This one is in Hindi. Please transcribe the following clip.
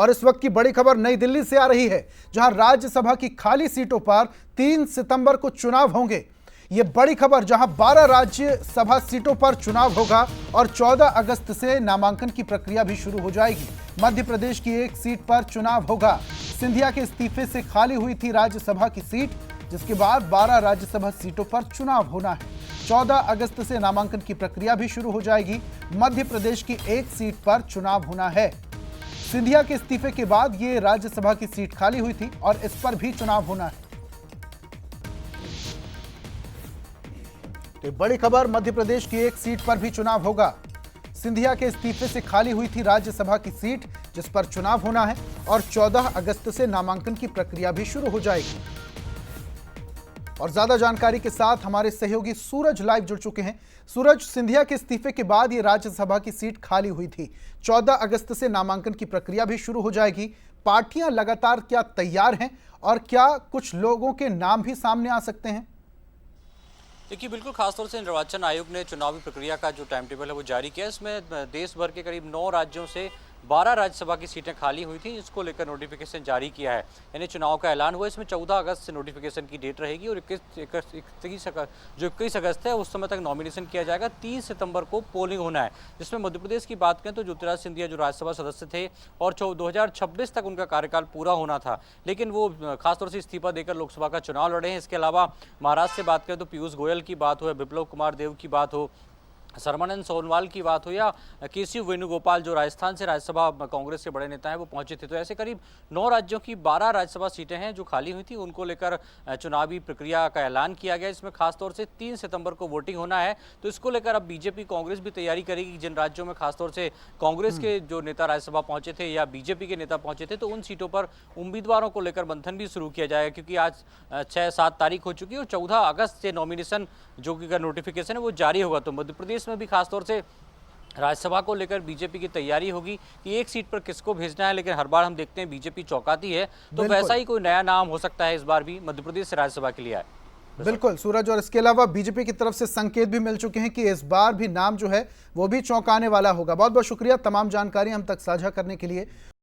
और इस वक्त की बड़ी खबर नई दिल्ली से आ रही है, जहां राज्यसभा की खाली सीटों पर 3 सितंबर को चुनाव होंगे। ये बड़ी खबर, जहां 12 राज्यसभा सीटों पर चुनाव होगा और 14 अगस्त से नामांकन की प्रक्रिया भी शुरू हो जाएगी। मध्य प्रदेश की एक सीट पर चुनाव होगा। सिंधिया के इस्तीफे से खाली हुई थी राज्यसभा की सीट, जिसके बाद 12 राज्यसभा सीटों पर चुनाव होना है। 14 अगस्त से नामांकन की प्रक्रिया भी शुरू हो जाएगी। मध्य प्रदेश की एक सीट पर चुनाव होना है। सिंधिया के इस्तीफे के बाद ये राज्यसभा की सीट खाली हुई थी और इस पर भी चुनाव होना है। तो बड़ी खबर, मध्य प्रदेश की एक सीट पर भी चुनाव होगा। सिंधिया के इस्तीफे से खाली हुई थी राज्यसभा की सीट, जिस पर चुनाव होना है और 14 अगस्त से नामांकन की प्रक्रिया भी शुरू हो जाएगी। और ज्यादा जानकारी के साथ हमारे सहयोगी सूरज लाइव जुड़ चुके हैं। सूरज, सिंधिया के इस्तीफे के बाद ये राज्यसभा की सीट खाली हुई थी। 14 अगस्त से नामांकन की प्रक्रिया भी शुरू हो जाएगी। पार्टियां लगातार क्या तैयार हैं और क्या कुछ लोगों के नाम भी सामने आ सकते हैं? देखिए, बिल्कुल खासतौर से निर्वाचन आयोग ने चुनावी प्रक्रिया का जो टाइम टेबल है वो जारी किया। इसमें देश भर के करीब 9 राज्यों से 12 राज्यसभा की सीटें खाली हुई थी, इसको लेकर नोटिफिकेशन जारी किया है। यानी चुनाव का ऐलान हुआ। इसमें 14 अगस्त से नोटिफिकेशन की डेट रहेगी और 21 अगस्त है उस समय तक नॉमिनेशन किया जाएगा। 30 सितंबर को पोलिंग होना है। जिसमें मध्य प्रदेश की बात करें तो ज्योतिरादित्य सिंधिया जो राज्यसभा सदस्य थे और 2026 तक उनका कार्यकाल पूरा होना था, लेकिन वो खासतौर से इस्तीफा देकर लोकसभा का चुनाव लड़े हैं। इसके अलावा महाराष्ट्र से बात करें तो पीयूष गोयल की बात हो, बिप्लब कुमार देव की बात हो, सर्बानंद सोनोवाल की बात हो या केसी वेणुगोपाल जो राजस्थान से राज्यसभा कांग्रेस के बड़े नेता हैं वो पहुंचे थे। तो ऐसे करीब 9 राज्यों की 12 राज्यसभा सीटें हैं जो खाली हुई थी, उनको लेकर चुनावी प्रक्रिया का ऐलान किया गया। इसमें खासतौर से 3 सितंबर को वोटिंग होना है। तो इसको लेकर अब बीजेपी कांग्रेस भी तैयारी करेगी। जिन राज्यों में खासतौर से कांग्रेस के जो नेता राज्यसभा पहुंचे थे या बीजेपी के नेता पहुंचे थे, तो उन सीटों पर उम्मीदवारों को लेकर मंथन भी शुरू किया जाएगा, क्योंकि आज 6-7 तारीख हो चुकी है और 14 अगस्त से नॉमिनेशन जो कि नोटिफिकेशन है वो जारी होगा। तो मध्य प्रदेश में भी खासतौर से राज्यसभा को लेकर बीजेपी की तैयारी होगी कि एक सीट पर किसको भेजना है, लेकिन हर बार हम देखते हैं बीजेपी चौंकाती है। तो वैसा ही कोई नया नाम हो सकता है इस बार भी मध्य प्रदेश से राज्यसभा के लिए आए। बिल्कुल सूरज, और इसके अलावा बीजेपी की तरफ से संकेत भी मिल चुके हैं कि इस बार भी नाम जो है वो भी चौंकाने वाला होगा। बहुत बहुत शुक्रिया तमाम जानकारी हम तक साझा करने के लिए।